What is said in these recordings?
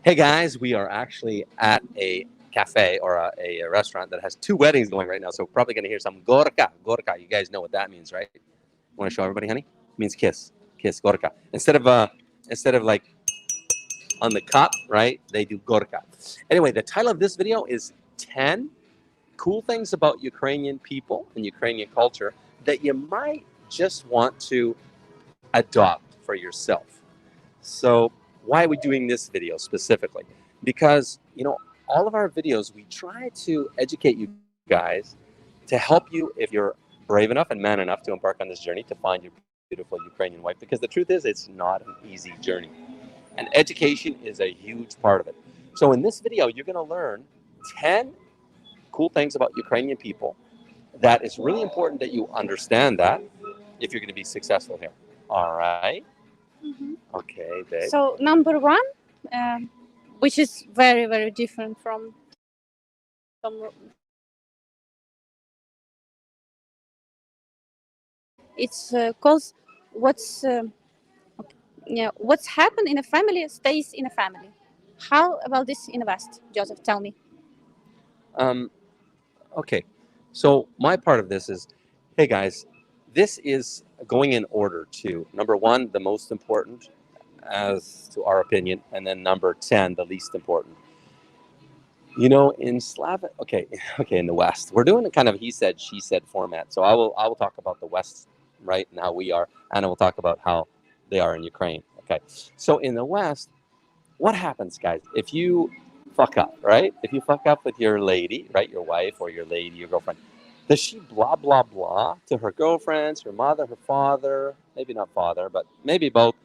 Hey guys, we are actually at a cafe or a restaurant that has two weddings going right now. So we're probably going to hear some gorka. Gorka, you guys know what that means, right? Want to show everybody, honey? It means kiss. Kiss, gorka. Instead of like on the cup, right? They do gorka. Anyway, the title of this video is 10 cool things about Ukrainian people and Ukrainian culture that you might just want to adopt for yourself. So why are we doing this video specifically? Because, all of our videos, we try to educate you guys to help you if you're brave enough and man enough to embark on this journey to find your beautiful Ukrainian wife. Because the truth is, it's not an easy journey. And education is a huge part of it. So in this video, you're going to learn 10 cool things about Ukrainian people that it's really important that you understand that if you're going to be successful here. All right? Okay, babe. So number one, which is very, very different from it's cause what's what's happened in a family stays in a family. How about this in the West, Joseph? Tell me. Um, okay, so my part of this is, hey guys, this is going in order to number one, the most important, as to our opinion, and then number 10, the least important. In Slavic, okay, in the West, we're doing a kind of he said, she said format. So I will talk about the West, right, and how we are, and we'll talk about how they are in Ukraine. Okay, so in the West, what happens, guys, if you fuck up, right? If you fuck up with your lady, right, your wife or your lady, your girlfriend, does she blah blah blah to her girlfriends, her mother, her father, maybe not father, but maybe both,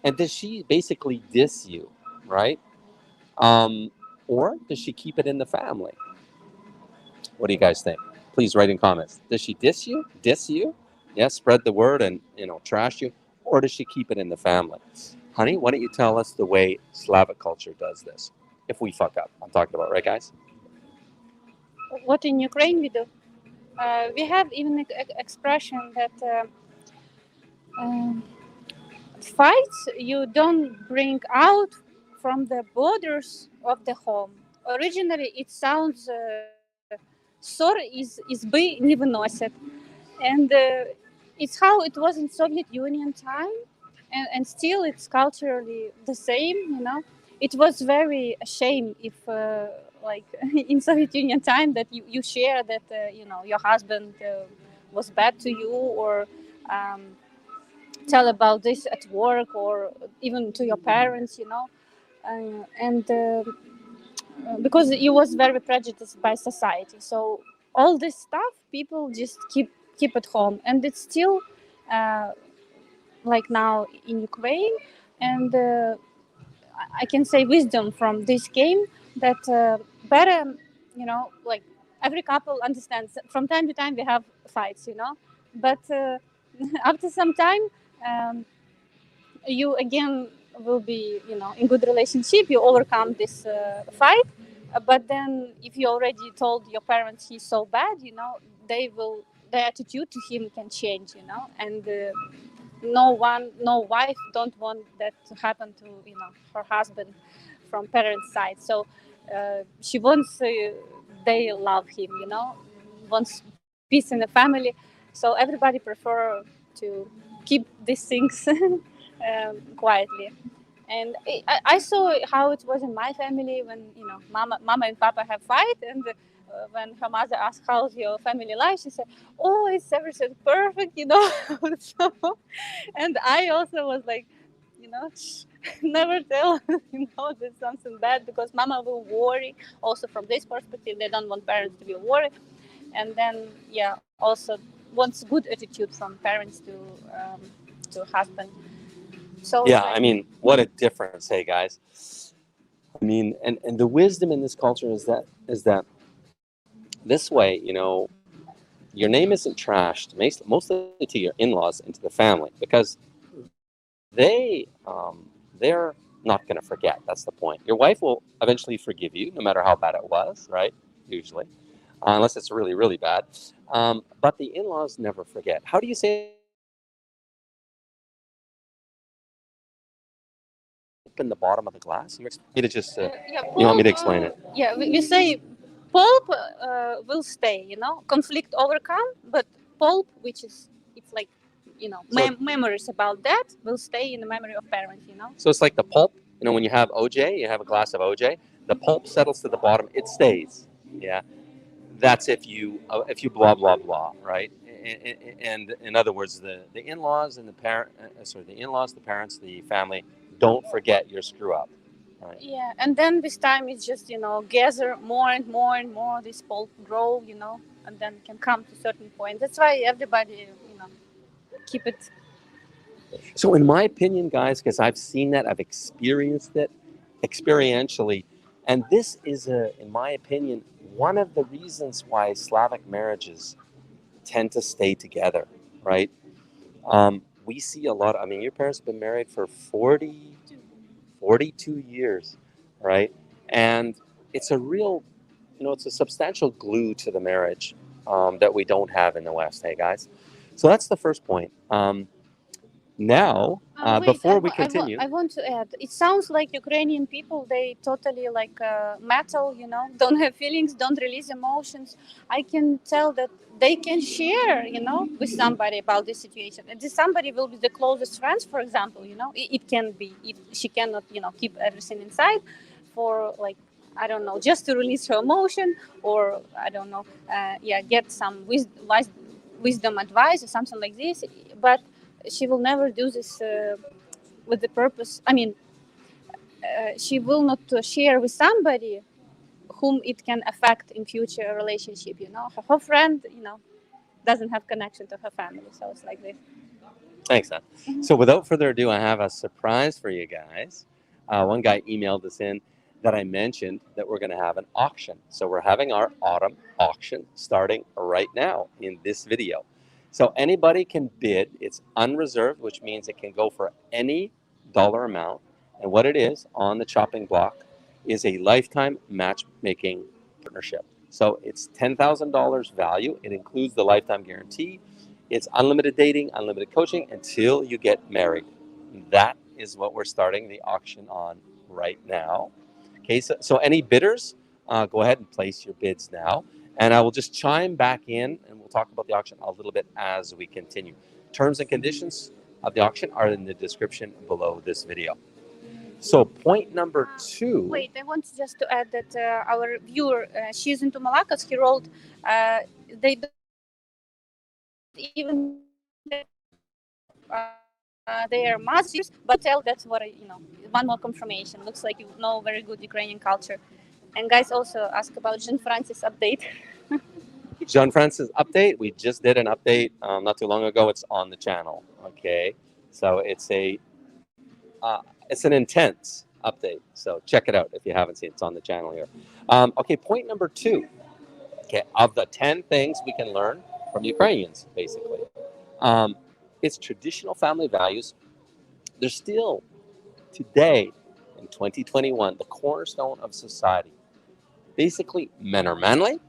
and does she basically diss you, right? Um, or does she keep it in the family? What do you guys think? Please write in comments. Does she diss you? Diss you? Yeah, spread the word and trash you, or does she keep it in the family? Honey, why don't you tell us the way Slavic culture does this? If we fuck up, I'm talking about, right, guys? What in Ukraine we do? We have even expression that um, fights you don't bring out from the borders of the home. Originally, it sounds ссор из избы не выносят. And it's how it was in Soviet Union time, and still it's culturally the same. It was very a shame if like in Soviet Union time that you share that your husband was bad to you, or tell about this at work, or even to your parents. And because it was very prejudiced by society. So all this stuff people just keep at home, and it's still uh, like now in Ukraine. And I can say wisdom from this game that better, like every couple understands. From time to time we have fights, but after some time. You again will be in good relationship, you overcome this fight. But then if you already told your parents he's so bad, their attitude to him can change. And no wife don't want that to happen to her husband from parents side. So she wants they love him, wants peace in the family. So everybody prefer to keep these things quietly. And I saw how it was in my family when mama and papa have fight, and when her mother asked how's your family life, she said, "Oh, it's everything perfect." So, and I also was like, never tell there's something bad, because mama will worry. Also from this perspective, they don't want parents to be worried. And then also wants good attitude from parents to husband. So Yeah, I mean, what a difference, hey guys. I mean, and the wisdom in this culture is that this way, your name isn't trashed mostly to your in-laws and to the family, because they're not going to forget. That's the point. Your wife will eventually forgive you, no matter how bad it was, right? Usually, unless it's really, really bad. But the in-laws never forget. How do you say pulp in the bottom of the glass? You want me to just, Yeah, you want me to pulp, explain it? yeah, we say pulp will stay, conflict overcome, but pulp, which is, it's like, So, memories about that will stay in the memory of parents. so it's like the pulp. When you have OJ, you have a glass of OJ. The pulp settles to the bottom. It stays. Yeah, that's if you blah blah blah, right? And in other words, the in-laws and the in-laws, the parents, the family, don't forget your screw up. Right? Yeah, and then this time it's just, gather more and more and more, this pulp grow, and then can come to a certain point. That's why everybody, keep it. So, in my opinion, guys, because I've seen that, I've experienced it experientially, and this is, in my opinion, one of the reasons why Slavic marriages tend to stay together, right? We see a lot. I mean, your parents have been married for 42 years, right? And it's a real, it's a substantial glue to the marriage that we don't have in the West, hey, guys? So that's the first point. Now, Wait, before we continue, I want to add. It sounds like Ukrainian people, they totally like metal, don't have feelings, don't release emotions. I can tell that they can share, with somebody about this situation. And this somebody will be the closest friends, for example, it can be if she cannot, keep everything inside for like, I don't know, just to release her emotion, or I don't know, get some wisdom advice or something like this. But she will never do this with the purpose. I mean, she will not share with somebody whom it can affect in future relationship. Her friend, doesn't have connection to her family, so it's like this. thanks, Ann. So without further ado, I have a surprise for you guys. One guy emailed us in that I mentioned that we're going to have an auction. So we're having our autumn auction starting right now in this video. So anybody can bid. It's unreserved, which means it can go for any dollar amount. And what it is on the chopping block is a lifetime matchmaking partnership. So it's $10,000 value. It includes the lifetime guarantee. It's unlimited dating, unlimited coaching until you get married. That is what we're starting the auction on right now. Okay, so any bidders, go ahead and place your bids now. And I will just chime back in and we'll talk about the auction a little bit as we continue. Terms and conditions of the auction are in the description below this video. So point number 2. Wait, I want just to add that our viewer, she's into Malakas. He wrote, they don't even they are masters, but tell that's what one more confirmation. Looks like you know very good Ukrainian culture. And guys also ask about Jean Francis update. Jean Francis update. We just did an update not too long ago. It's on the channel. Okay, so it's an intense update. So check it out if you haven't seen it. It's on the channel here. Okay, point number 2. Okay, of the 10 things we can learn from Ukrainians, basically, it's traditional family values. They're still today in 2021 the cornerstone of society. Basically, men are manly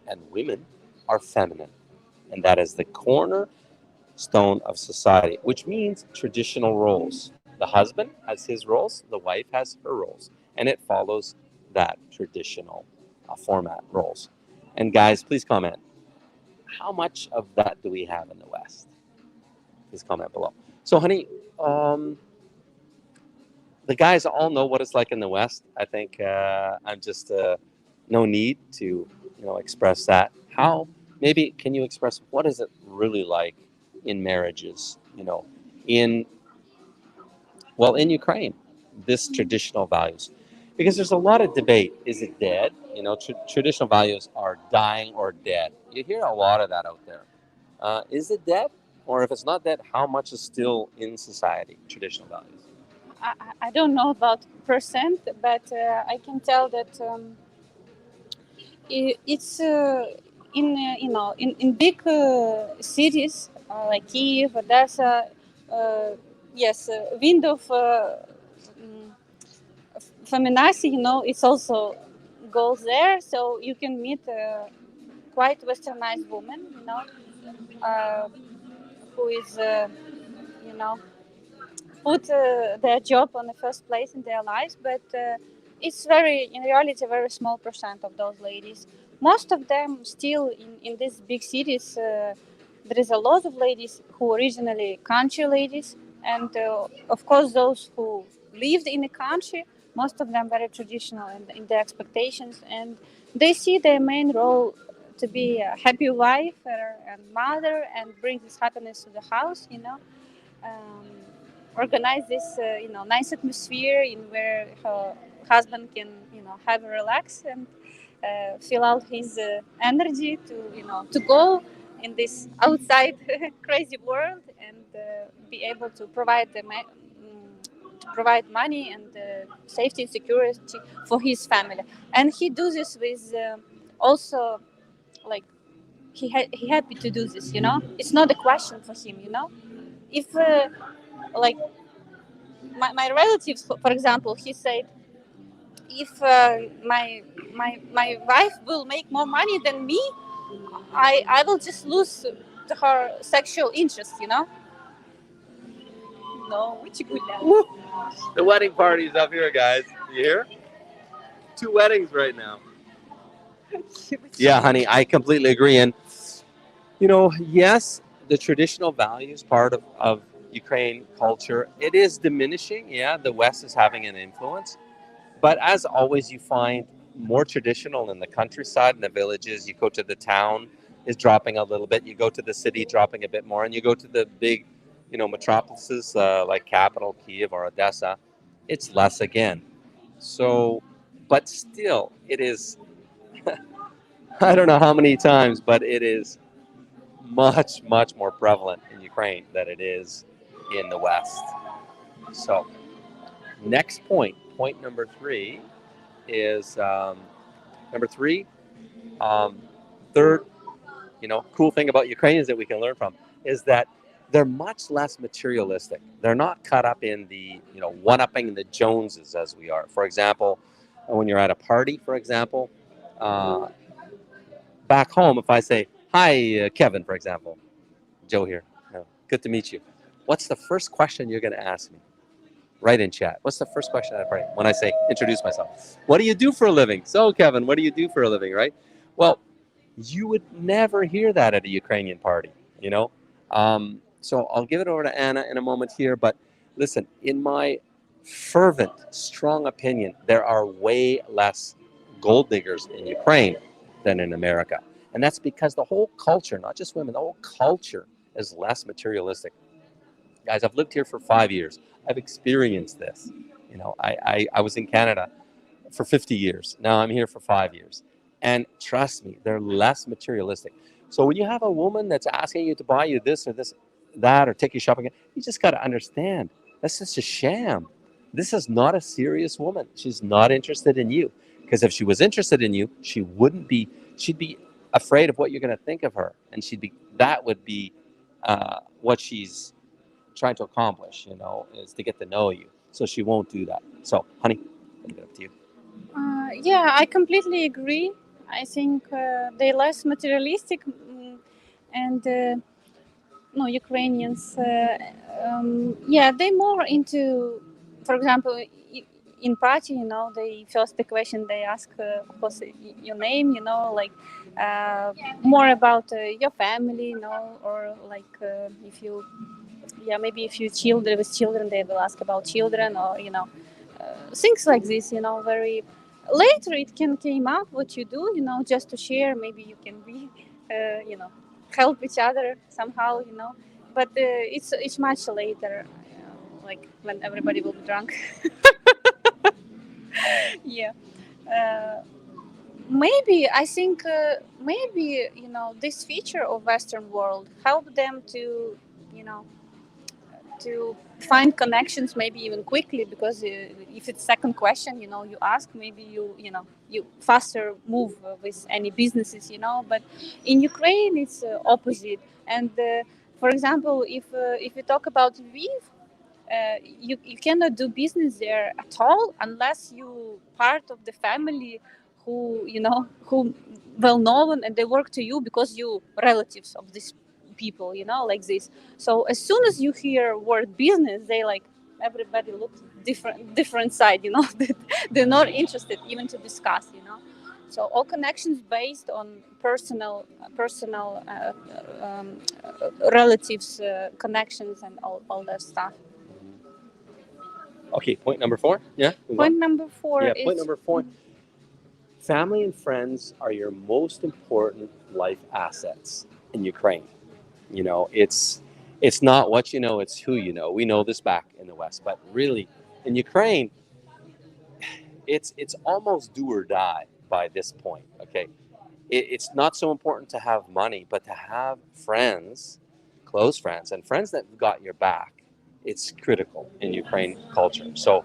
and women are feminine. And that is the cornerstone of society, which means traditional roles. The husband has his roles, the wife has her roles, and it follows that traditional format roles. And guys, please comment. How much of that do we have in the West? Please comment below. So, honey, the guys all know what it's like in the West. I think I'm just no need to express that. How maybe can you express what is it really like in marriages? In Ukraine, this traditional values, because there's a lot of debate. Is it dead? Traditional values are dying or dead. You hear a lot of that out there. Is it dead? Or if it's not dead, how much is still in society? Traditional values. I don't know about percent, but I can tell that it's in big cities like Kiev, Odessa. Yes, wind of feminazi, it's also goes there, so you can meet quite westernized woman, uh, who is, put their job on the first place in their lives, but it's very, in reality, a very small percent of those ladies. Most of them still in these big cities. There is a lot of ladies who originally country ladies, and of course those who lived in the country. Most of them very traditional in their expectations, and they see their main role to be a happy wife and mother and bring this happiness to the house. Um, Organize this nice atmosphere in where her husband can have a relax and fill out his energy to go in this outside crazy world and be able to provide to provide money and safety and security for his family. And he does this with also like he happy to do this. It's not a question for him. If like my relatives, for example, he said, if my wife will make more money than me, I will just lose her sexual interest. No, which good. Woo! The wedding party's up here, guys. You hear? 2 weddings right now. Yeah, honey, I completely agree. And, yes, the traditional values part of Ukraine culture, it is diminishing. Yeah, the West is having an influence. But as always, you find more traditional in the countryside, in the villages. You go to the town, is dropping a little bit. You go to the city, dropping a bit more. And you go to the big, metropolises like capital, Kiev or Odessa, it's less again. So, but still, it is, I don't know how many times, but it is much, much more prevalent in Ukraine than it is in the West. So, next point number 3 is number 3. Third, cool thing about Ukrainians that we can learn from is that they're much less materialistic. They're not caught up in the, one-upping the Joneses as we are. For example, when you're at a party, for example, uh, back home, if I say, hi, Kevin, for example, Joe here, good to meet you. What's the first question you're going to ask me? Right in chat. What's the first question when I say, introduce myself? What do you do for a living? So, Kevin, what do you do for a living, right? Well, you would never hear that at a Ukrainian party, So I'll give it over to Anna in a moment here. But listen, in my fervent, strong opinion, there are way less gold diggers in Ukraine than in America. And that's because the whole culture, not just women, the whole culture is less materialistic. Guys, I've lived here for 5 years. I've experienced this. I was in Canada for 50 years. Now I'm here for 5 years. And trust me, they're less materialistic. So when you have a woman that's asking you to buy you this or this, that, or take you shopping, you just got to understand, that's just a sham. This is not a serious woman. She's not interested in you. Because if she was interested in you, she'd be afraid of what you're going to think of her. And that would be what she's trying to accomplish, is to get to know you. So she won't do that. So, honey, let me get up to you. Yeah, I completely agree. I think they're less materialistic, and no, Ukrainians. Yeah, they're more into, for example, in party. They first the question they ask, of course, your name. Like more about your family. Or like if you, yeah, maybe if you children with children, they will ask about children, or things like this. Very later it can came up what you do, just to share. Maybe you can be help each other somehow, but it's much later, like when everybody will be drunk. Yeah. uh, Maybe I think maybe this feature of Western world help them to you know to find connections maybe even quickly, because if it's second question you ask, maybe you faster move with any businesses, but in Ukraine it's opposite. And for example, if we talk about Lviv, you cannot do business there at all unless you part of the family who well known, and they work to you because you relatives of these people, like this. So as soon as you hear word business, they like, everybody looks different side, you know. That they're not interested even to discuss, you know. So all connections based on personal relatives, connections, and all that stuff. Okay, point number 4. Yeah. move Point on. number 4 Yeah. is Point number 4. Family and friends are your most important life assets in Ukraine. You know, it's not what you know, it's who you know. We know this back in the West, but really in Ukraine, it's almost do or die by this point. Okay, it's not so important to have money, but to have friends, close friends, and friends that got your back. It's critical in Ukraine culture. So,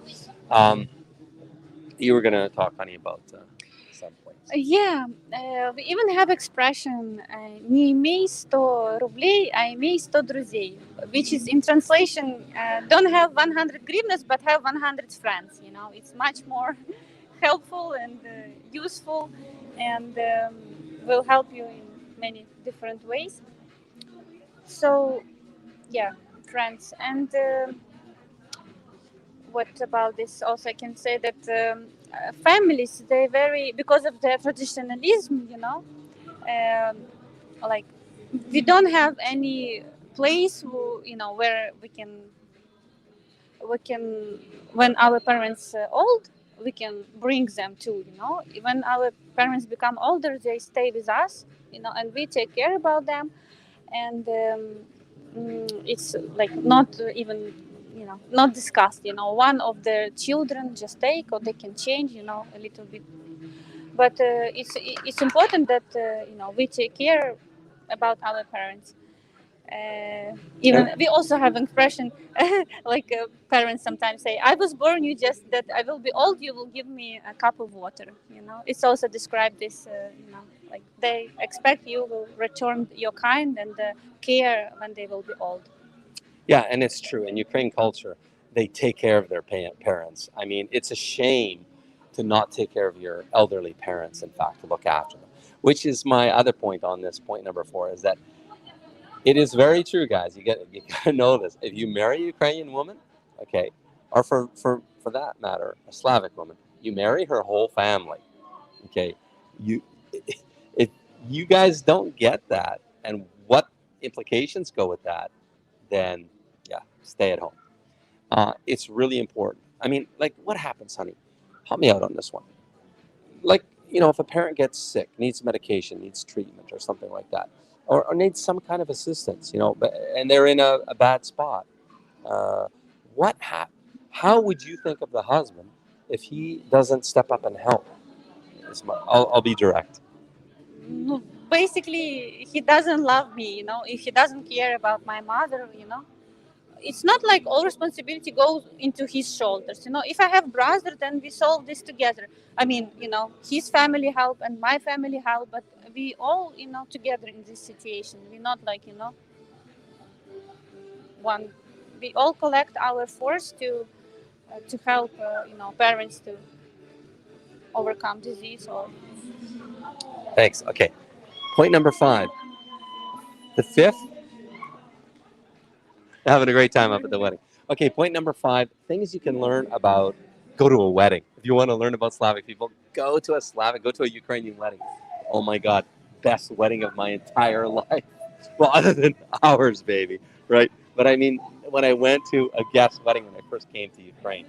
you were gonna talk, honey, about some points. Yeah, we even have expression «Не имей 100 рублей, а имей 100 друзей», which is in translation, don't have 100 hryvnias, but have 100 friends. You know, it's much more helpful and useful, and will help you in many different ways. So, yeah, friends. And what about this? Also, I can say that families, they vary because of their traditionalism, you know. Um, like, we don't have any place you know, where we can when our parents old, we can bring them to, you know. When our parents become older, they stay with us, you know, and we take care about them. And it's like not even, you know, not discussed, you know. One of the children just take, or they can change, you know, a little bit. But it's important that you know, we take care about our parents. Even we also have expression like parents sometimes say, "I was born, you just that I will be old, you will give me a cup of water." You know, it's also described this. You know, like they expect you will return your kind and care when they will be old. Yeah, and it's true. In Ukraine culture, they take care of their parents. I mean, it's a shame to not take care of your elderly parents, in fact, to look after them. Which is my other point on this, point number 4, is that it is very true, guys. You gotta know this. If you marry a Ukrainian woman, okay, or for that matter, a Slavic woman, you marry her whole family. Okay, you if you guys don't get that and what implications go with that, then yeah, stay at home. It's really important. I mean, like, what happens, honey? Help me out on this one. Like, you know, if a parent gets sick, needs medication, needs treatment, or something like that, or needs some kind of assistance, you know, and they're in a bad spot, uh, what how would you think of the husband if he doesn't step up and help? I'll be direct. No, basically, he doesn't love me. You know, if he doesn't care about my mother, you know, it's not like all responsibility goes into his shoulders. You know, if I have brother, then we solve this together. I mean, you know, his family help and my family help, but we all, you know, together in this situation. We're not like, you know, one. We all collect our force to help, you know, parents to overcome disease or. Thanks. Okay. Point number 5. The 5th, having a great time up at the wedding. Okay, point number 5, things you can learn about, go to a wedding. If you want to learn about Slavic people, go to a Ukrainian wedding. Oh my God, best wedding of my entire life. Well, other than ours, baby, right? But I mean, when I went to a guest wedding when I first came to Ukraine,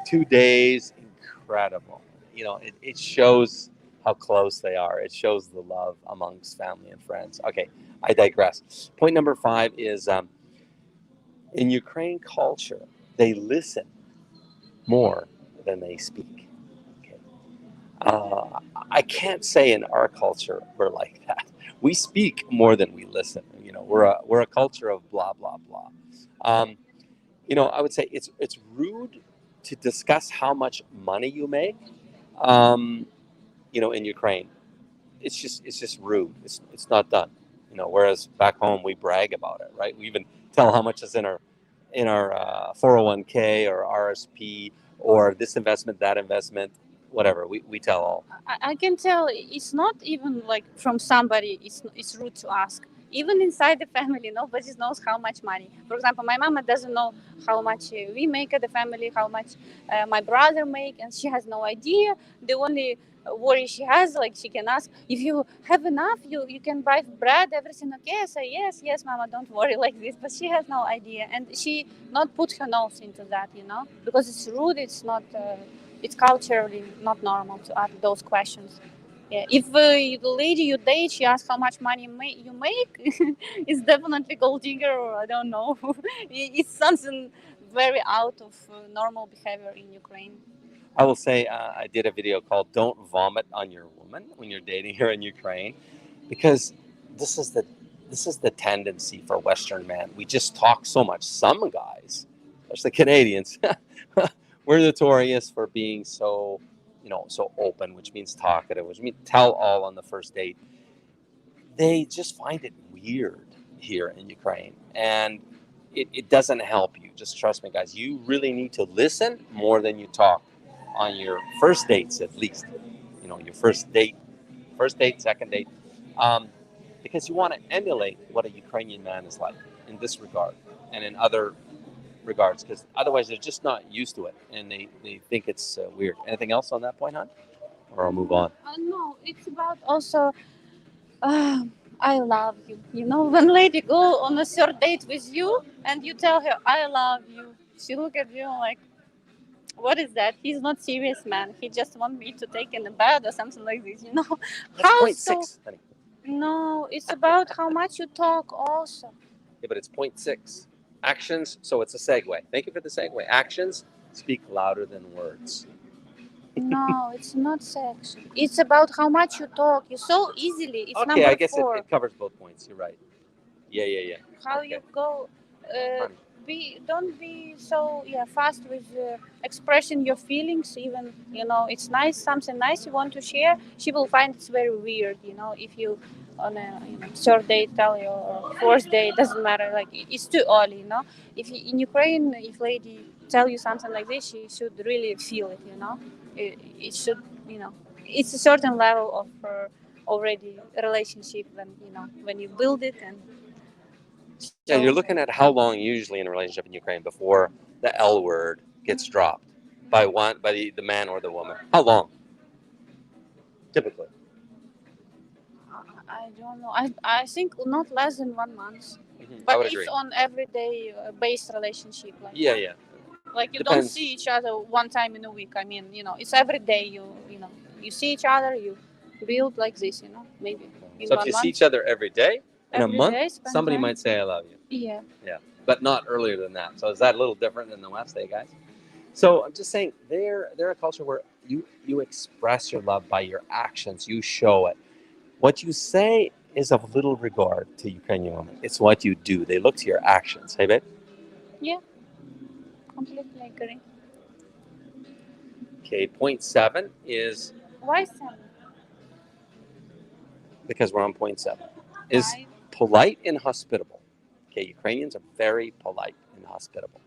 2 days, incredible. You know, it shows how close they are. It shows the love amongst family and friends. Okay, I digress. Point number 5 is in Ukraine culture, they listen more than they speak. Okay. I can't say in our culture we're like that. We speak more than we listen. You know, we're a culture of blah blah blah. Um, you know, I would say it's rude to discuss how much money you make. Um, you know, in Ukraine, it's just rude. It's not done. You know, whereas back home we brag about it, right? We even tell how much is in our 401k or RSP or this investment, that investment, whatever. We tell all. I can tell it's not even like from somebody. It's rude to ask. even inside the family, nobody knows how much money. For example, my mama doesn't know how much we make at the family, how much my brother make, and she has no idea. The only worry she has, like, she can ask, if you have enough, you can buy bread, everything okay? I say, yes, mama, don't worry, like this. But she has no idea, and she not put her nose into that, because it's rude. It's not. It's culturally not normal to ask those questions. Yeah. If the lady you date, she asks how much money you make, it's definitely gold digger, or I don't know. It's something very out of normal behavior in Ukraine. I will say I did a video called "Don't Vomit on Your Woman" when you're dating her in Ukraine, because this is the tendency for Western men. We just talk so much. Some guys, especially Canadians, we're notorious for being so open, which means talkative, which means tell all on the first date. They just find it weird here in Ukraine, and it doesn't help you. Just trust me, guys. You really need to listen more than you talk on your first dates, at least. Your first date, second date, because you want to emulate what a Ukrainian man is like in this regard and in other regards, because otherwise they're just not used to it, and they think it's weird. Anything else on that point, hon? Or I'll move on. No, it's about also I love you. When lady go on a third date with you and you tell her I love you, she look at you like, what is that? He's not serious, man. He just want me to take in the bed or something like this. That's How 0.6, honey. No, it's about how much you talk also. Yeah, but it's 0.6. Actions, so it's a segue. Thank you for the segue. Actions speak louder than words. No, it's not section. It's about how much you talk. You so easily. It's Okay, number I guess 4. it covers both points. You're right. Yeah. How Okay. you go. Honey. Don't be so fast with expressing your feelings. Even it's nice, something nice you want to share. She will find it's very weird. If you on a third date tell you, or fourth date, doesn't matter. Like, it's too early. If in Ukraine, if lady tell you something like this, she should really feel it. It should. It's a certain level of already relationship when you build it. And Yeah, you're looking at how long usually in a relationship in Ukraine before the L word gets dropped by the man or the woman. How long? Typically. I don't know. I think not less than 1 month. I But would it's agree. on everyday based relationship. Yeah. Like you Depends. don't see each other one time in a week. I mean, it's every day. You see each other. You build like this. Maybe in So if 1 you month. see each other every day, in Every a month, day, spend somebody time. might say I love you. Yeah. Yeah, but not earlier than that. So is that a little different than the West, guys? So I'm just saying they're a culture where you express your love by your actions. You show it. What you say is of little regard to Ukrainian women. It's what you do. They look to your actions. Hey, babe? Yeah. Completely agree. Okay, 0.7 is, Why 7? because we're on 0.7, is Why? polite and hospitable. Okay, Ukrainians are very polite and hospitable.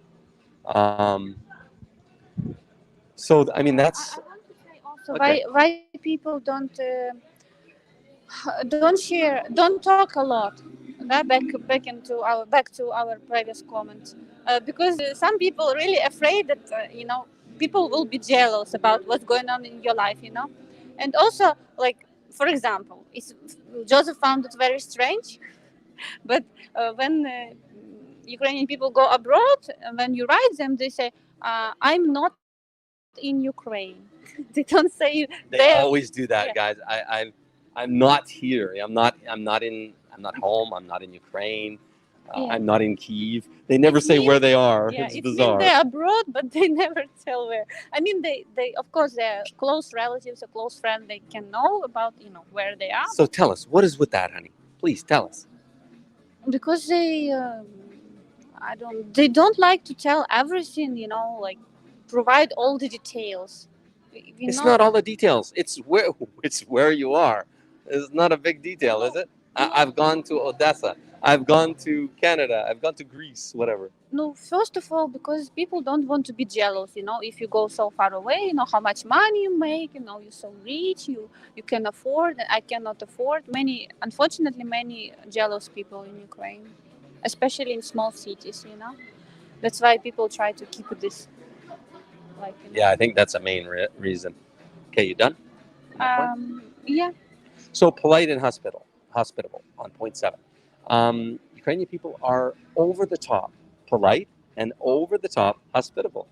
So, I mean, that's... I want to say also Okay. why people don't talk a lot. Back to our previous comment, because some people are really afraid that people will be jealous about what's going on in your life, and also, like, for example, Joseph found it very strange, but when Ukrainian people go abroad, when you write them, they say, "I'm not in Ukraine." They don't say They always do that, guys. I'm not here. I'm not home. I'm not in Ukraine. I'm not in Kyiv. They never say where they are. Yeah, It's it bizarre. means they're abroad, but they never tell where. I mean, they of course they're close relatives, a close friend. They can know about where they are. So tell us, what is with that, honey? Please tell us. Because they don't like to tell everything. Like provide all the details. It's not all the details. It's where you are. It's not a big detail, is it? I've gone to Odessa. I've gone to Canada. I've gone to Greece. Whatever. No, first of all, because people don't want to be jealous. If you go so far away, how much money you make. You're so rich. You can afford. I cannot afford. Unfortunately, many jealous people in Ukraine, especially in small cities. That's why people try to keep this. Yeah, I think that's a main reason. Okay, you done? Yeah. So polite and hospitable on point 7. Ukrainian people are over the top polite and over the top hospitable.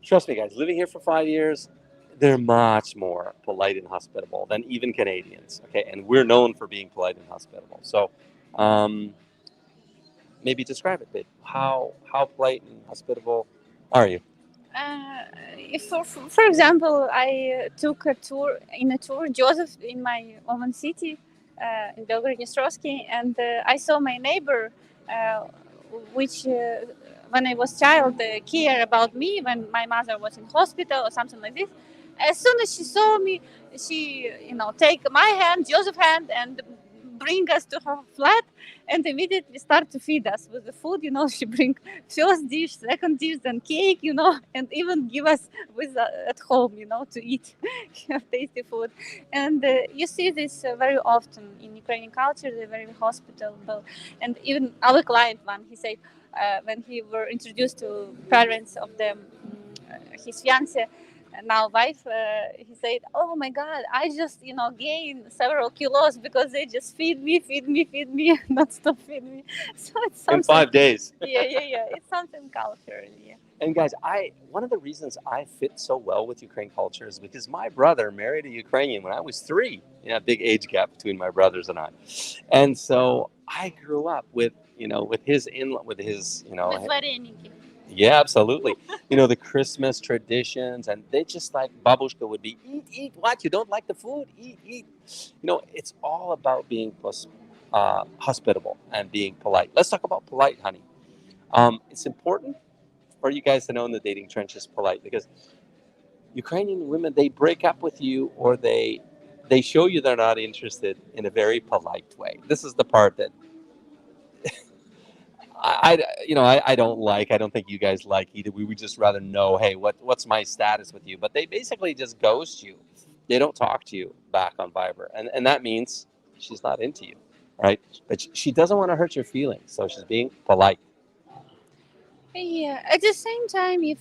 Trust me, guys, living here for 5 years, they're much more polite and hospitable than even Canadians. Okay, and we're known for being polite and hospitable. So, maybe describe it, babe. How polite and hospitable are you? For example, I took a tour Joseph, in my own city, in Belgrade, and I saw my neighbor, which when I was child, care about me when my mother was in hospital or something like this. As soon as she saw me, she take my hand, Joseph's hand, and bring us to her flat, and immediately start to feed us with the food. She bring first dish, second dish, then cake, and even give us with at home, to eat tasty food. And you see this very often in Ukrainian culture. They're very hospitable, and even our client one, he said when he were introduced to parents of his fiance, now wife, he said, "Oh my God, I just gained several kilos because they just feed me, not stop feed me." So it's something. In 5 days. Yeah. It's something culturally. Yeah. And guys, one of the reasons I fit so well with Ukraine culture is because my brother married a Ukrainian when I was 3. Big age gap between my brothers and I, and so I grew up with his with his With vareniki. Yeah, absolutely. The Christmas traditions, and they just like babushka would be eat. What, you don't like the food? Eat. It's all about being hospitable and being polite. Let's talk about polite, honey. It's important for you guys to know in the dating trenches polite, because Ukrainian women, they break up with you, or they show you they're not interested in a very polite way. This is the part that I don't like. I don't think you guys like either. We would just rather know, hey, what's my status with you? But they basically just ghost you. They don't talk to you back on Viber, and that means she's not into you, right? But she doesn't want to hurt your feelings, so she's being polite. Yeah. At the same time, if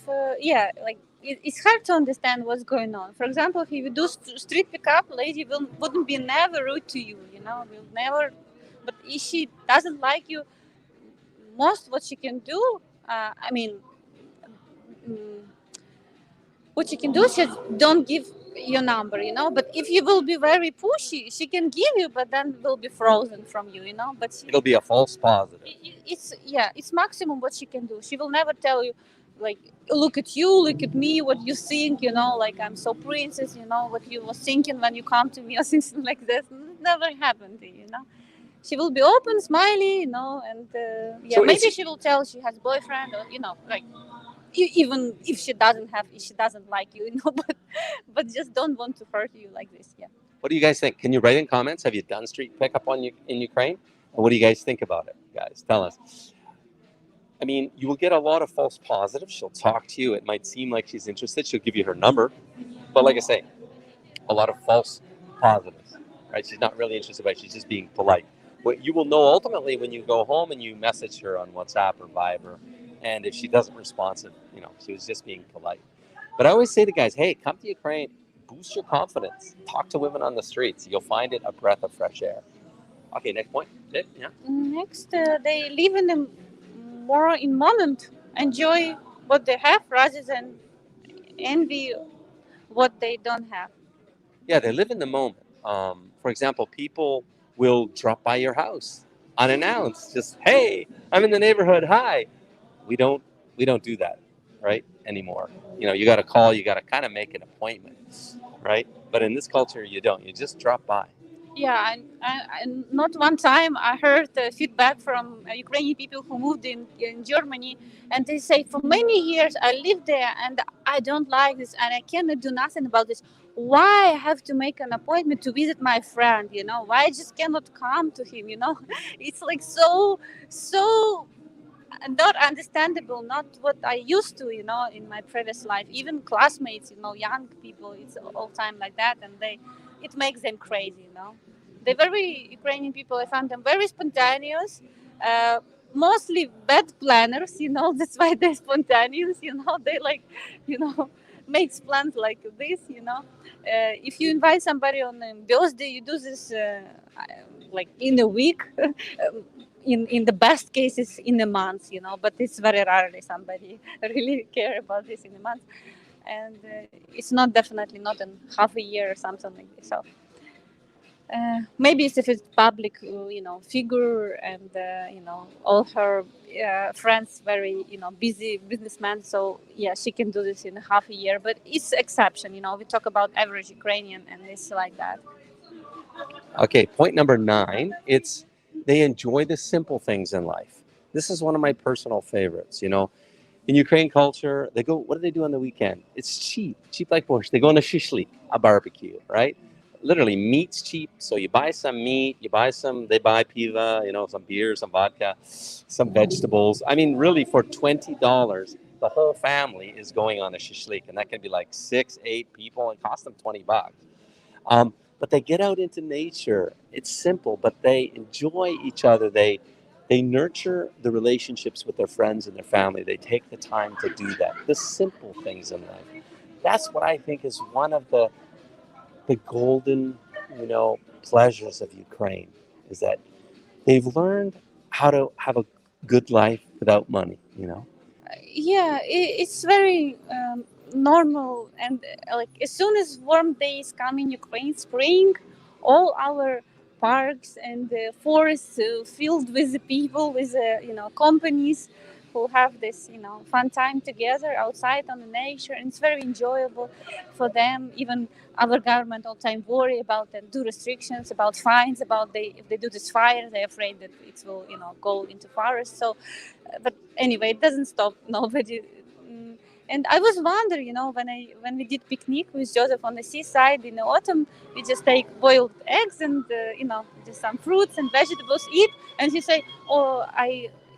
it's hard to understand what's going on. For example, if you do street pickup, lady wouldn't be never rude to you. Will never. But if she doesn't like you, most what she can do, mm, what she can do, she don't give your number. But if you will be very pushy, she can give you, but then will be frozen from you. But It'll be a false positive. It's maximum what she can do. She will never tell you, like, look at you, look at me, what you think. Like, I'm so princess. What you was thinking when you come to me, or things like that. Never happened. She will be open, smiley, and So maybe she will tell she has boyfriend, or like, even if she doesn't like you, but just don't want to hurt you like this. Yeah. What do you guys think? Can you write in comments? Have you done street pickup in Ukraine? And what do you guys think about it, guys? Tell us. I mean, you will get a lot of false positives. She'll talk to you. It might seem like she's interested. She'll give you her number. But like I say, a lot of false positives, right? She's not really interested, but she's just being polite. What you will know ultimately when you go home and you message her on WhatsApp or Viber, and if she doesn't respond, she was just being polite. But I always say to guys, hey, come to Ukraine, boost your confidence. Talk to women on the streets. You'll find it a breath of fresh air. Okay, next point. Yeah. Next, they live more in moment, enjoy what they have rather than envy what they don't have. Yeah, they live in the moment. For example, people will drop by your house unannounced. Just, hey, I'm in the neighborhood. Hi. We don't do that, right, anymore. You got to call. You got to kind of make an appointment, right? But in this culture, you don't. You just drop by. Yeah, and not one time I heard feedback from Ukrainian people who moved in Germany, and they say for many years I lived there and I don't like this and I cannot do nothing about this. Why I have to make an appointment to visit my friend? You know, why I just cannot come to him? You know, it's like so not understandable, not what I used to, you know, in my previous life. Even classmates, you know, young people, it's all time like that, and it makes them crazy, you know. They're very Ukrainian people. I found them very spontaneous, uh, mostly bad planners, you know. That's why they're spontaneous, you know. They like, you know, makes plans like this, you know. If you invite somebody on a birthday, you do this like in a week. In the best cases in a month, you know, but it's very rarely somebody really care about this in a month, and it's not definitely not in half a year or something like this. So maybe it's if it's public, you know, figure, and you know, all her friends very, you know, busy businessmen. So yeah, she can do this in half a year, but it's exception. You know, we talk about average Ukrainian, and it's like that. Okay, point number 9, it's they enjoy the simple things in life. This is one of my personal favorites. You know, in Ukraine culture, they go, what do they do on the weekend? It's cheap, cheap like borscht. They go on a shishlik, a barbecue, right? Literally, meat's cheap. So you buy some meat, they buy piva, you know, some beer, some vodka, some vegetables. I mean, really, for $20, the whole family is going on a shishlik, and that can be like 6, 8 people and cost them $20. But they get out into nature. It's simple, but they enjoy each other. They nurture the relationships with their friends and their family. They take the time to do that. The simple things in life. That's what I think is one of the golden, you know, pleasures of Ukraine, is that they've learned how to have a good life without money, you know. Yeah, it's very normal, and like as soon as warm days come in Ukraine, spring, all our parks and forests filled with the people, with you know, companies who have this, you know, fun time together outside on the nature, and it's very enjoyable for them. Even our government all time worry about and do restrictions, about fines, about they if they do this fire, they're afraid that it will, you know, go into forest. So but anyway, it doesn't stop nobody. Mm, and I was wondering, you know, when we did picnic with Joseph on the seaside in the autumn, we just take boiled eggs and you know, just some fruits and vegetables, eat. And he say, "Oh,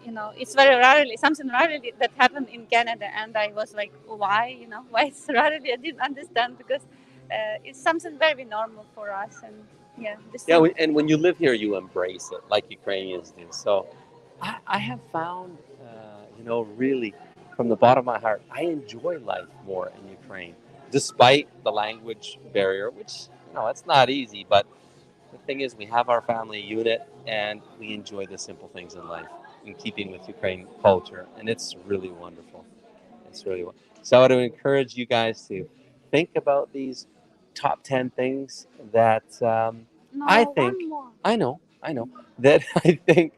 you know, it's very rarely something rarely that happened in Canada." And I was like, "Why? You know, why it's rarely?" I didn't understand because it's something very normal for us. And yeah, this Yeah, thing. and when you live here, you embrace it like Ukrainians do. So I have found, you know, really from the bottom of my heart, I enjoy life more in Ukraine, despite the language barrier, which, you know, it's not easy. But the thing is, we have our family unit and we enjoy the simple things in life in keeping with Ukraine culture. And it's really wonderful. It's really wonderful. So I would encourage you guys to think about these top 10 things that I No, think, one more. I know, that I think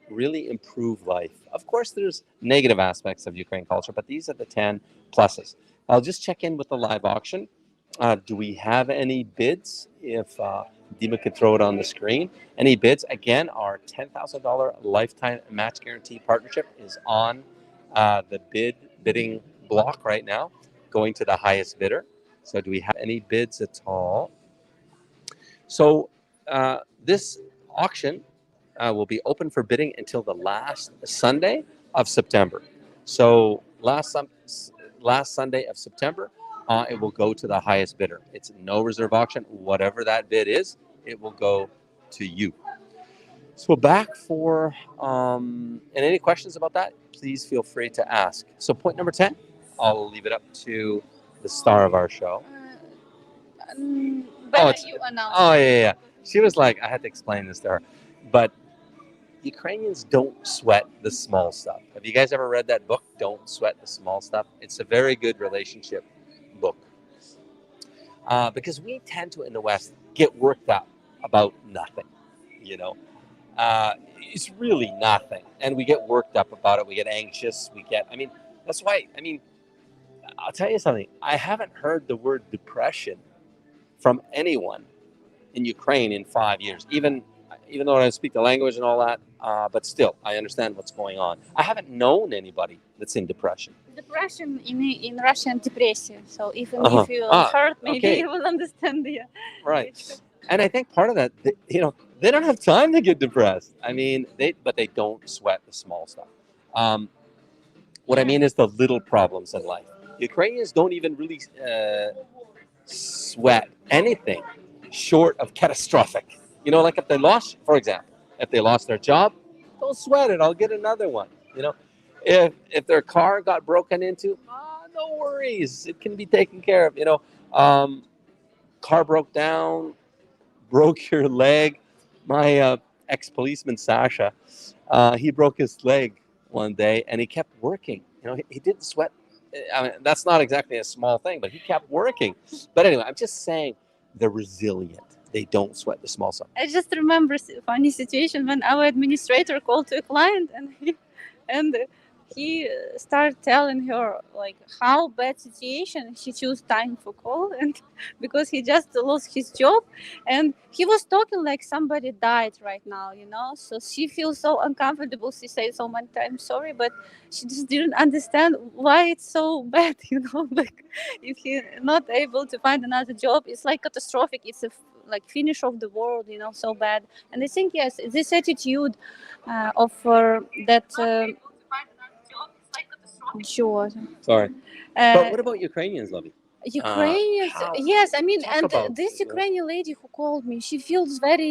really improve life. Of course, there's negative aspects of Ukraine culture, but these are the 10 pluses. I'll just check in with the live auction. Do we have any bids? If Dima could throw it on the screen. Any bids? Again, our $10,000 lifetime match guarantee partnership is on the bidding block right now, going to the highest bidder. So, do we have any bids at all? So, this auction will be open for bidding until the last Sunday of September. So, last Sunday of September, it will go to the highest bidder. It's no reserve auction. Whatever that bid is, it will go to you. So back for and any questions about that, please feel free to ask. So point number 10, I'll leave it up to the star of our show. But It's you announced. oh yeah. She was like, I had to explain this to her, but Ukrainians don't sweat the small stuff. Have you guys ever read that book, Don't Sweat the Small Stuff? It's a very good relationship book because we tend to in the West get worked up about nothing, you know. It's really nothing. And we get worked up about it. We get anxious. I mean, that's why, I mean, I'll tell you something. I haven't heard the word depression from anyone in Ukraine in 5 years. Even though I don't speak the language and all that, but still, I understand what's going on. I haven't known anybody that's in depression. Depression in Russian depression. So even Uh-huh. if you hurt, maybe Okay. you will understand. Yeah. Right. And I think part of that, they don't have time to get depressed. I mean, but they don't sweat the small stuff. What I mean is the little problems in life. Ukrainians don't even really sweat anything short of catastrophic. Like if they lost, for example, if they lost their job, don't sweat it. I'll get another one. If their car got broken into, no worries. It can be taken care of. Car broke down, broke your leg. My ex-policeman Sasha, he broke his leg one day, and he kept working. He didn't sweat. I mean, that's not exactly a small thing, but he kept working. But anyway, I'm just saying they're resilient. They don't sweat the small stuff. I just remember a funny situation when our administrator called to a client and he started telling her like how bad situation she chose time for call, and because he just lost his job, and he was talking like somebody died right now, so she feels so uncomfortable. She said so many times sorry, but she just didn't understand why it's so bad. Like if he not able to find another job, it's like catastrophic. It's like finish of the world, so bad. And I think yes, this attitude of that sure. Sorry. But what about Ukrainians, Lovey? Ukrainians, how- yes, I mean, talk and about, this Ukrainian lady who called me, she feels very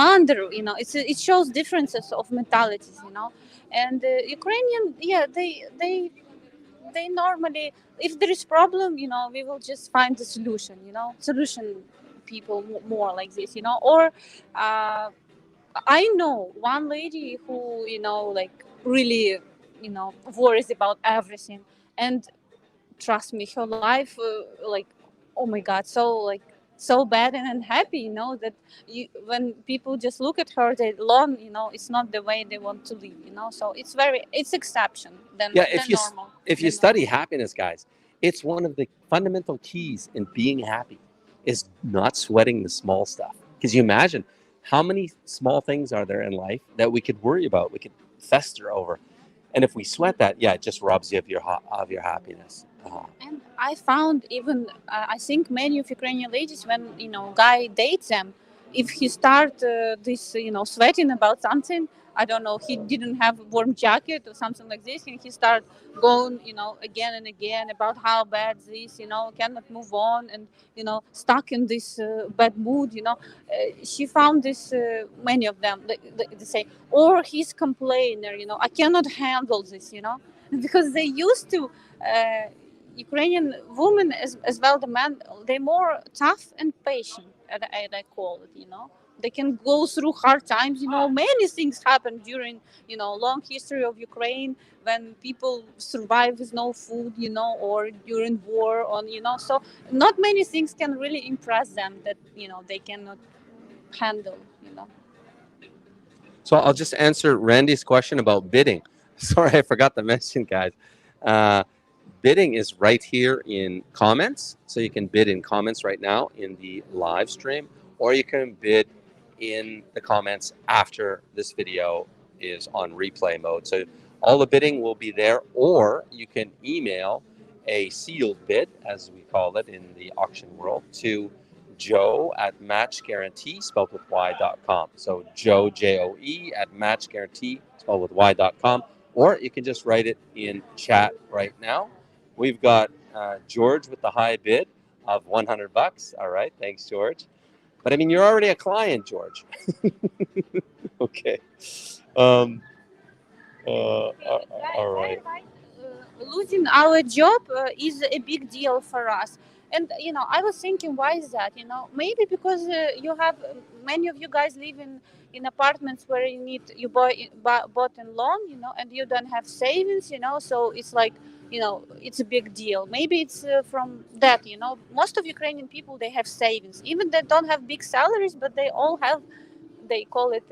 wonder, it shows differences of mentalities, and Ukrainian, yeah, they normally, if there is problem, we will just find the solution, solution people more like this, or I know one lady who, like really, worries about everything, and trust me, her life, like, oh my God, so bad and unhappy, that when people just look at her, they learn, it's not the way they want to live, so it's exception than, Yeah, than normal. if you study happiness, guys, it's one of the fundamental keys in being happy is not sweating the small stuff. Because you imagine how many small things are there in life that we could worry about, we could fester over. And if we sweat that, yeah, it just robs you of your happiness. And I found even, I think many of Ukrainian ladies, when guy dates them, if he start this sweating about something, I don't know, he didn't have a warm jacket or something like this, and he start going again and again about how bad this, cannot move on, and stuck in this bad mood. She found this, many of them, they say, or he's complainer, I cannot handle this, because they used to. Ukrainian women, as well the men, they're more tough and patient, as I call it. They can go through hard times. Many things happen during long history of Ukraine when people survive with no food. Or during war on. So not many things can really impress them that they cannot handle. So I'll just answer Randy's question about bidding. Sorry, I forgot to mention, guys. Bidding is right here in comments. So you can bid in comments right now in the live stream, or you can bid in the comments after this video is on replay mode. So all the bidding will be there, or you can email a sealed bid, as we call it in the auction world, to joe@matchguarantee, spelled with y.com. So Joe, Joe, at matchguarantee, spelled with y.com. Or you can just write it in chat right now. We've got George with the high bid of $100. All right, thanks, George. But I mean, you're already a client, George. Okay. All right. Losing our job is a big deal for us, and I was thinking, why is that? Maybe because you have, many of you guys live in apartments where you bought in loan, and you don't have savings, so it's like, it's a big deal. Maybe it's from that. Most of Ukrainian people, they have savings, even they don't have big salaries, but they all have, they call it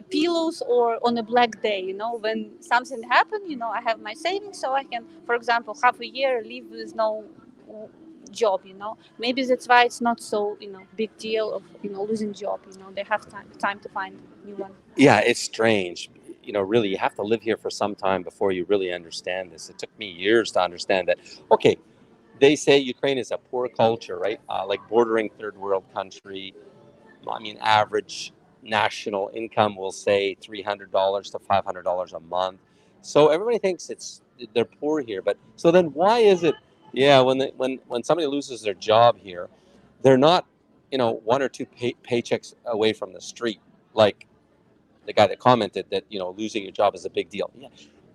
pillows, or on a black day, when something happened, I have my savings, so I can, for example, half a year live with job, maybe that's why it's not so big deal of losing job. They have time to find new one. Yeah, it's strange. Really, you have to live here for some time before you really understand this. It took me years to understand that. Okay, they say Ukraine is a poor culture, right? Like bordering third world country. I mean, average national income will say $300 to $500 a month. So everybody thinks they're poor here. But so then why is it? Yeah, when somebody loses their job here, they're not, one or two paychecks away from the street, like the guy that commented that losing your job is a big deal. Yeah,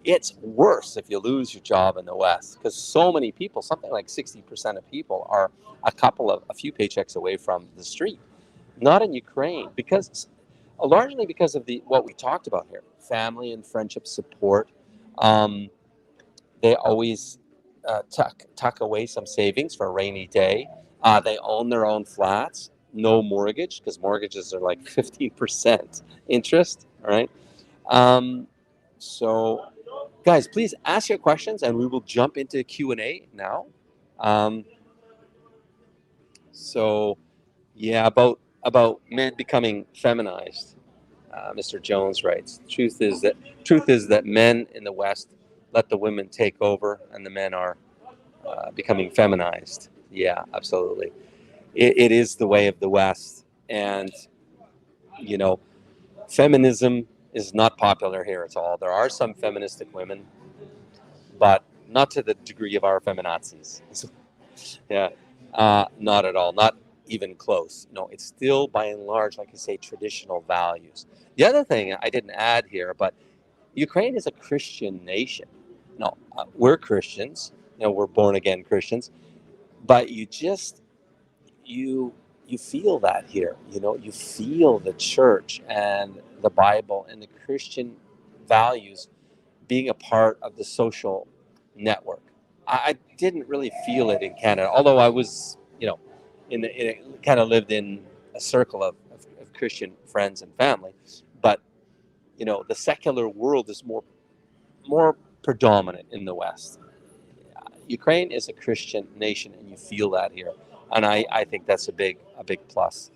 it's worse if you lose your job in the West, because so many people, something like 60% of people, are a few paychecks away from the street. Not in Ukraine, because largely because of what we talked about here: family and friendship support. They always tuck away some savings for a rainy day. They own their own flats, no mortgage, because mortgages are like 15% interest. All right. So, guys, please ask your questions, and we will jump into Q&A now. Um, so, yeah, about men becoming feminized. Mr. Jones writes, truth is that men in the West let the women take over, and the men are becoming feminized. Yeah, absolutely. It is the way of the West, and you know, feminism is not popular here at all. There are some feministic women, but not to the degree of our feminazis. Yeah, not at all. Not even close. No, it's still by and large, like I say, traditional values. The other thing I didn't add here, but Ukraine is a Christian nation. No, we're Christians. We're born again Christians, but you you feel that here. You feel the church and the Bible and the Christian values being a part of the social network. I didn't really feel it in Canada, although I was, kind of lived in a circle of Christian friends and family. But the secular world is more predominant in the West. Ukraine is a Christian nation, and you feel that here, and I think that's a big plus.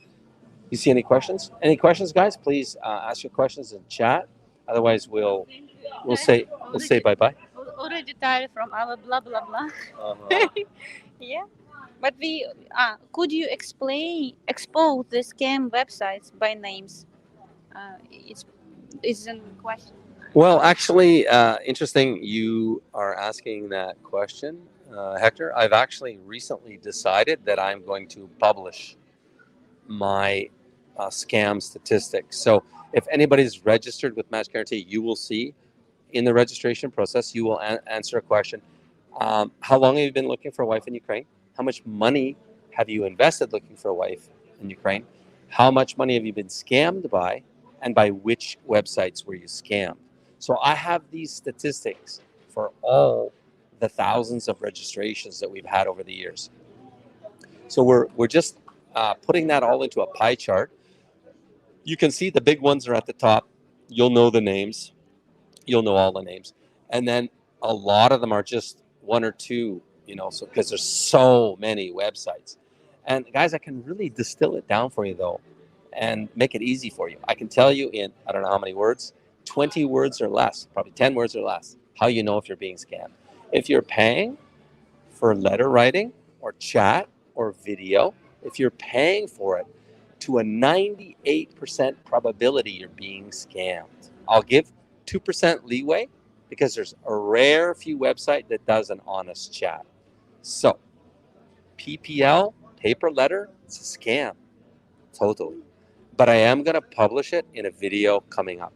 You see any questions? Any questions, guys? Please ask your questions in chat. Otherwise, we'll say bye bye. Already tired from our blah blah blah. Uh-huh. Yeah, but we could you expose the scam websites by names? It's a question. Well, actually, interesting you are asking that question, Hector. I've actually recently decided that I'm going to publish my scam statistics. So if anybody's registered with Match Guarantee, you will see in the registration process, you will answer a question. How long have you been looking for a wife in Ukraine? How much money have you invested looking for a wife in Ukraine? How much money have you been scammed by? And by which websites were you scammed? So I have these statistics for all the thousands of registrations that we've had over the years. So we're just putting that all into a pie chart. You can see the big ones are at the top. You'll know the names. You'll know all the names. And then a lot of them are just one or two, so because there's so many websites. And guys, I can really distill it down for you though and make it easy for you. I can tell you in, I don't know how many words, 20 words or less, probably 10 words or less, how you know if you're being scammed. If you're paying for letter writing or chat or video, if you're paying for it, to a 98% probability you're being scammed. I'll give 2% leeway because there's a rare few website that does an honest chat. So PPL, paper letter, it's a scam, totally. But I am going to publish it in a video coming up.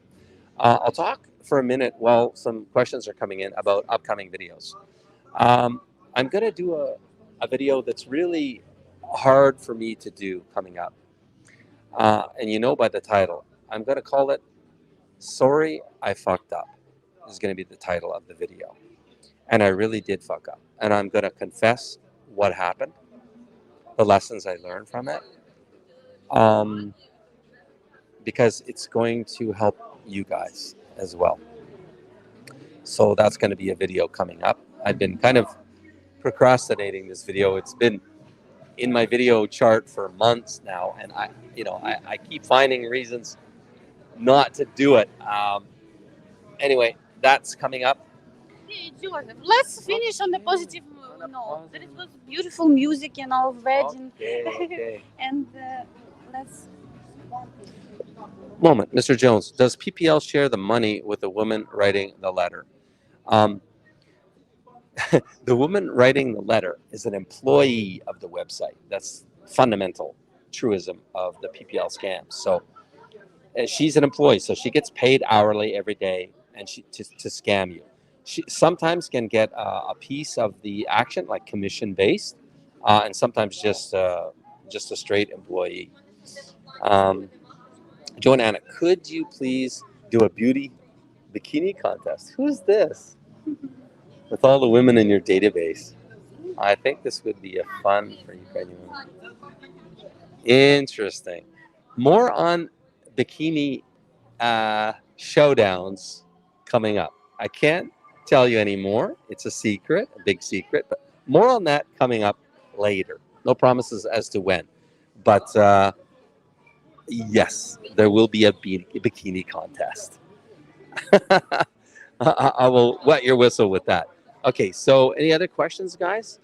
I'll talk for a minute while some questions are coming in about upcoming videos. I'm going to do a video that's really hard for me to do coming up. And by the title, I'm going to call it Sorry I Fucked Up. This is going to be the title of the video. And I really did fuck up. And I'm going to confess what happened, the lessons I learned from it, because it's going to help you guys as well. So that's going to be a video coming up. I've been kind of procrastinating this video. It's been in my video chart for months now, and I keep finding reasons not to do it. Anyway, that's coming up. Hey, Joseph, let's finish on the positive note. There was beautiful music, wedding, Okay. and let's. Moment, Mr. Jones, does PPL share the money with the woman writing the letter? Um, the woman writing the letter is an employee of the website. That's fundamental truism of the PPL scams. So she's an employee, so she gets paid hourly every day, and to scam you. She sometimes can get a piece of the action, like commission based, and sometimes just a straight employee. Joanna, could you please do a beauty bikini contest? Who's this? With all the women in your database, I think this would be a fun for Ukrainian women. Interesting. More on bikini showdowns coming up. I can't tell you anymore. It's a secret, a big secret, but more on that coming up later. No promises as to when. But yes, there will be a bikini contest. I will wet your whistle with that. Okay, so any other questions, guys?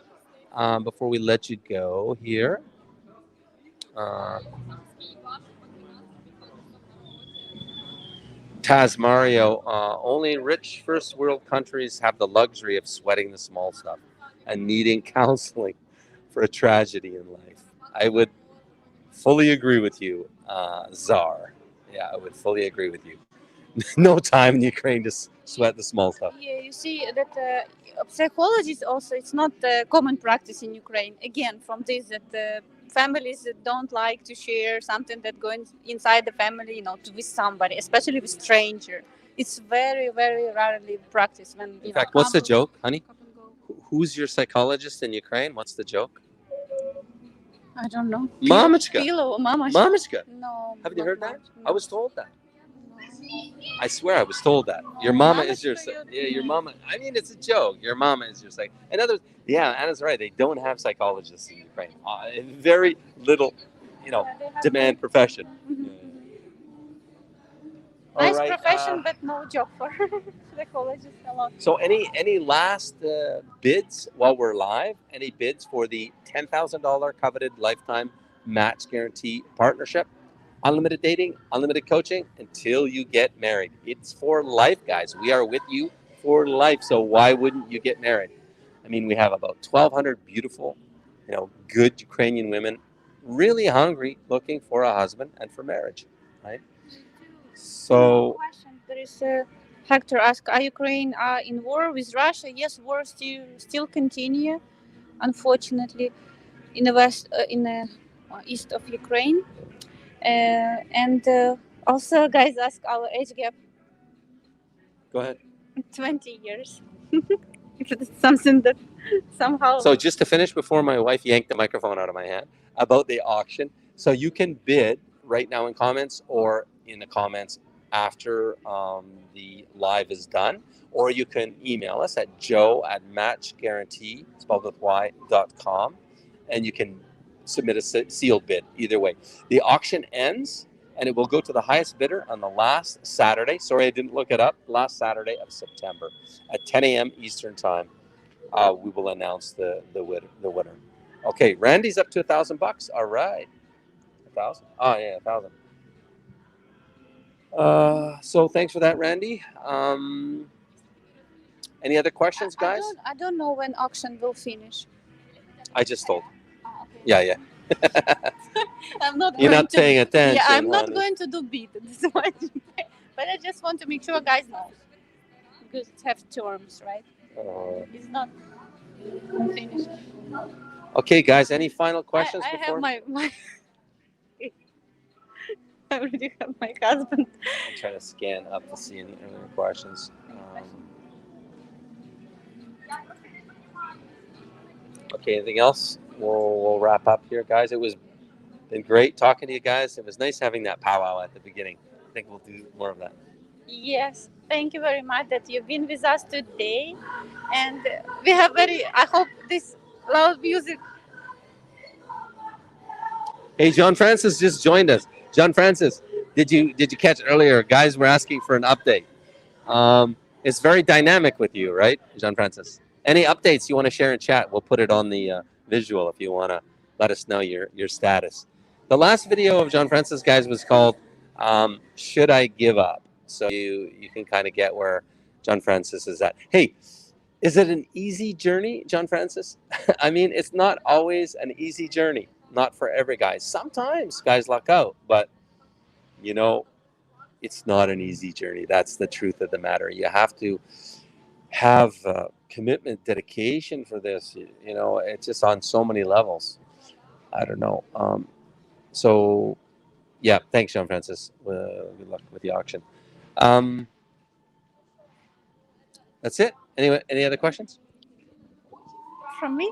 Before we let you go here. Taz Mario, only rich first world countries have the luxury of sweating the small stuff and needing counseling for a tragedy in life. I would fully agree with you, Czar. Yeah, I would fully agree with you. No time in Ukraine to sweat the small stuff. Yeah, you see that psychologists also, it's not a common practice in Ukraine. Again, from this, that families that don't like to share something that going inside the family, with somebody, especially with stranger. It's very, very rarely practiced. When In fact, what's the joke, honey? Who's your psychologist in Ukraine? What's the joke? I don't know. Mamachka. Pilo, Mamachka. Mamachka. No. Haven't you heard that? No. I was told that. I swear I was told that. Your mama is your Mamachka, your mama. I mean, it's a joke. Your mama is your psych. In other words, yeah, Anna's right. They don't have psychologists in Ukraine. Very little, demand profession. Nice profession, but no job for psychologists a lot. So any last bids while we're live? Any bids for the $10,000 coveted lifetime match guarantee partnership? Unlimited dating, unlimited coaching until you get married. It's for life, guys. We are with you for life. So why wouldn't you get married? I mean, we have about 1,200 beautiful, good Ukrainian women really hungry, looking for a husband and for marriage, right? So, there is Hector asked, "Are Ukraine in war with Russia?" Yes, war still continue, unfortunately, in the west, in the east of Ukraine, and also guys ask our age gap. Go ahead. 20 years. If it's something that somehow. So just to finish before my wife yanked the microphone out of my hand about the auction, so you can bid right now in comments or in the comments after the live is done, or you can email us at joe@matchguarantee, spelled with y.com, and you can submit a sealed bid either way. The auction ends and it will go to the highest bidder on the last Saturday. Sorry, I didn't look it up. Last Saturday of September at 10 a.m. Eastern time. We will announce the winner. Okay, Randy's up to $1,000. All right, 1,000. Oh yeah, 1,000. So thanks for that, Randy. Any other questions, guys? I don't know when auction will finish. I just told. Okay. Yeah. I'm not. You're not paying attention. Yeah, I'm not honey. going to do bid. But I just want to make sure guys know, because it have terms, right? It's not finished. Okay, guys. Any final questions? I before? have my I already have my husband. I'm trying to scan up to see any other questions. Okay, anything else? We'll wrap up here, guys. It was been great talking to you guys. It was nice having that powwow at the beginning. I think we'll do more of that. Yes, thank you very much that you've been with us today, and we have I hope this loud music Hey, John Francis just joined us. John Francis, did you catch earlier? Guys were asking for an update. It's very dynamic with you, right, John Francis? Any updates you want to share in chat? We'll put it on the visual if you want to let us know your status. The last video of John Francis, guys, was called "Should I Give Up?" So you can kind of get where John Francis is at. Hey, is it an easy journey, John Francis? I mean, it's not always an easy journey. Not for every guy. Sometimes guys luck out, but you know, it's not an easy journey. That's the truth of the matter. You have to have commitment, dedication for this. You know, it's just on so many levels. I don't know. So, yeah, thanks, John Francis. Good luck with the auction. That's it. Anyway, any other questions From me?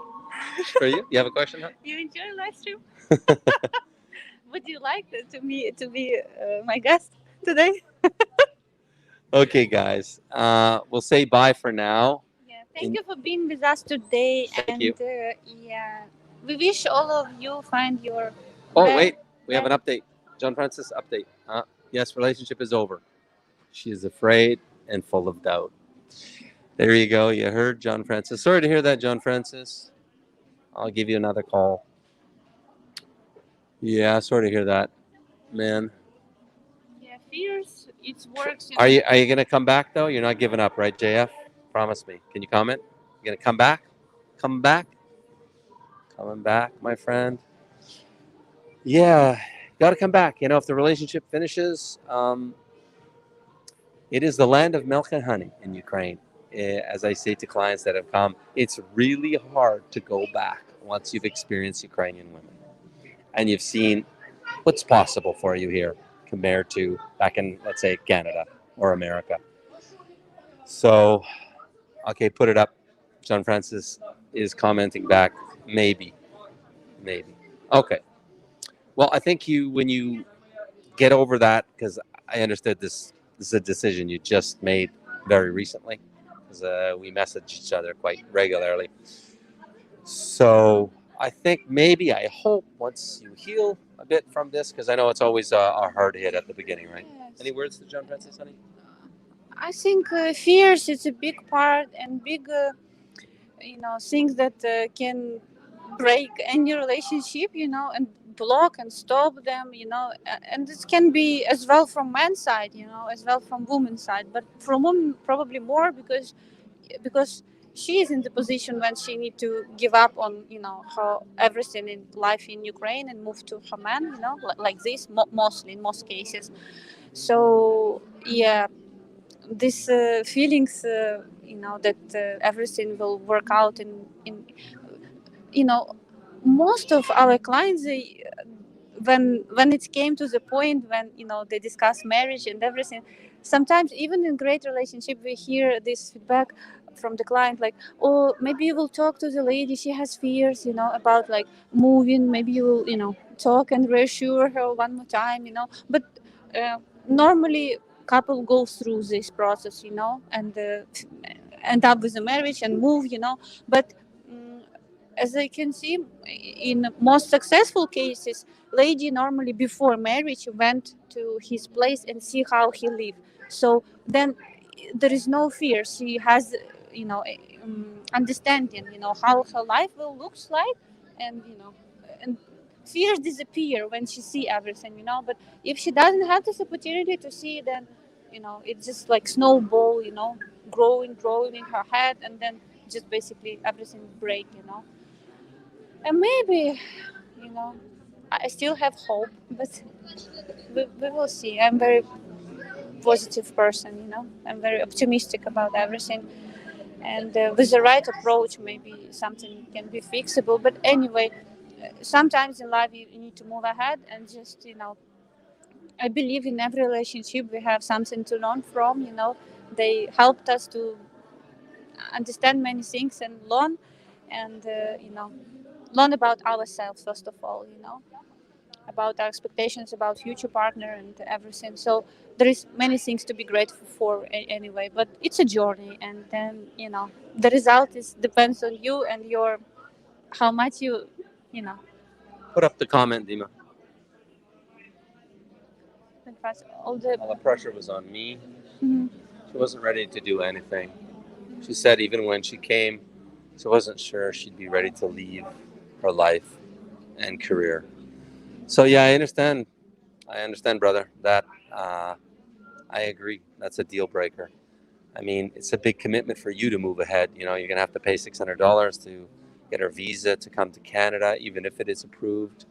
for you? You have a question? Huh? You enjoy live stream? Would you like to be my guest today? Okay, guys. We'll say bye for now. Yeah. Thank you for being with us today. Thank you. Yeah, we wish all of you find your. Oh, be- wait. We have an update. John Francis, update. Yes, relationship is over. She is afraid and full of doubt. There you go. You heard John Francis. Sorry to hear that, John Francis. I'll give you another call. Yeah, sorry to hear that, man. Yeah, fears. It works. Are you gonna come back though? You're not giving up, right, JF? Promise me. Can you comment? You gonna come back? Come back? Coming back, my friend. Yeah, gotta come back. You know, if the relationship finishes, it is the land of milk and honey in Ukraine. As I say to clients that have come, it's really hard to go back once you've experienced Ukrainian women and you've seen what's possible for you here compared to back in, let's say, Canada or America. So, okay, put it up. John Francis is commenting back. Maybe. Okay. Well, I think when you get over that, because I understood this is a decision you just made very recently, because we message each other quite regularly. So I think I hope once you heal a bit from this, because I know it's always a hard hit at the beginning, right? Yes. Any words to John Francis, honey? I think fears is a big part and big, things that can break any relationship, and block and stop them, and this can be as well from man's side, as well from woman's side, but from women probably more because she is in the position when she need to give up on her everything in life in Ukraine and move to her man, like this, mostly in most cases. So yeah, these feelings, that everything will work out in you know most of our clients, when it came to the point when they discuss marriage and everything, sometimes even in great relationship we hear this feedback from the client, like, oh, maybe you will talk to the lady, she has fears, about like moving, maybe you will talk and reassure her one more time, but normally couple go through this process, and end up with a marriage and move, but as I can see, in most successful cases, lady normally before marriage went to his place and see how he live. So then there is no fear. She has, understanding, how her life will looks like, and and fears disappear when she see everything, But if she doesn't have this opportunity to see, then it's just like snowball, growing in her head, and then just basically everything break, and maybe, you know, I still have hope, but we will see. I'm very positive person, I'm very optimistic about everything. And with the right approach, maybe something can be fixable. But anyway, sometimes in life you need to move ahead and just, I believe in every relationship we have something to learn from, They helped us to understand many things and learn, and, learn about ourselves, first of all, about our expectations about future partner and everything. So there is many things to be grateful for anyway, but it's a journey, and then the result is depends on you and your how much you know Put up the comment, Dima. In France, all the. All the pressure was on me. Mhm. She wasn't ready to do anything. She said even when she came, she wasn't sure she'd be ready to leave her life and career. So yeah, I understand. I understand, brother. That I agree. That's a deal breaker. I mean, it's a big commitment for you to move ahead. You know, you're gonna have to pay $600 to get her visa to come to Canada, even if it is approved.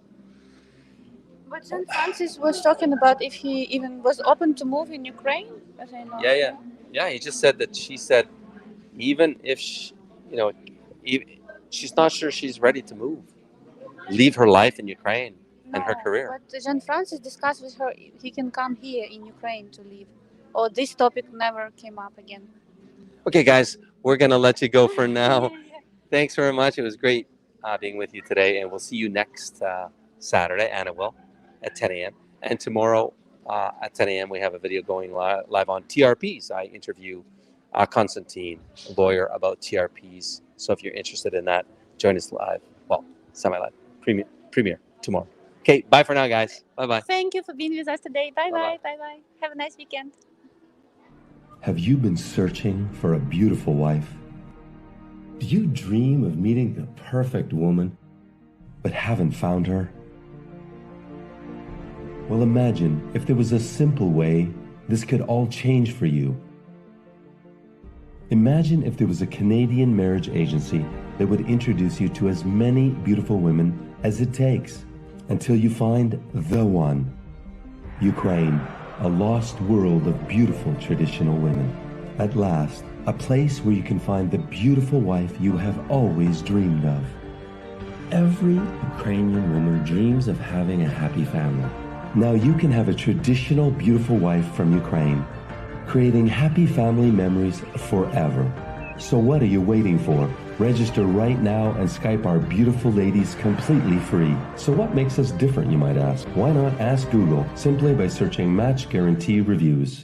But St. Francis was talking about if he even was open to move in Ukraine. As I know. Yeah. He just said that she said even if she, you know, she's not sure she's ready to move, leave her life in Ukraine and her career. But Jean Francis discussed with her he can come here in Ukraine to live. Or this topic never came up again. Okay, guys, we're gonna let you go for now. Thanks very much. It was great being with you today, and we'll see you next Saturday, Anna will, at 10 a.m. And tomorrow at 10 a.m. we have a video going live on TRPs. I interview Constantine, a lawyer, about TRPs. So if you're interested in that, join us live. Well, semi-live, premiere tomorrow. Okay, bye for now, guys. Bye-bye. Thank you for being with us today. Bye-bye. Bye-bye. Have a nice weekend. Have you been searching for a beautiful wife? Do you dream of meeting the perfect woman, but haven't found her? Well, imagine if there was a simple way this could all change for you. Imagine if there was a Canadian marriage agency that would introduce you to as many beautiful women as it takes until you find the one. Ukraine, a lost world of beautiful traditional women. At last, a place where you can find the beautiful wife you have always dreamed of. Every Ukrainian woman dreams of having a happy family. Now you can have a traditional beautiful wife from Ukraine, creating happy family memories forever. So what are you waiting for? Register right now and Skype our beautiful ladies completely free. So what makes us different, you might ask? Why not ask Google simply by searching Match Guarantee Reviews?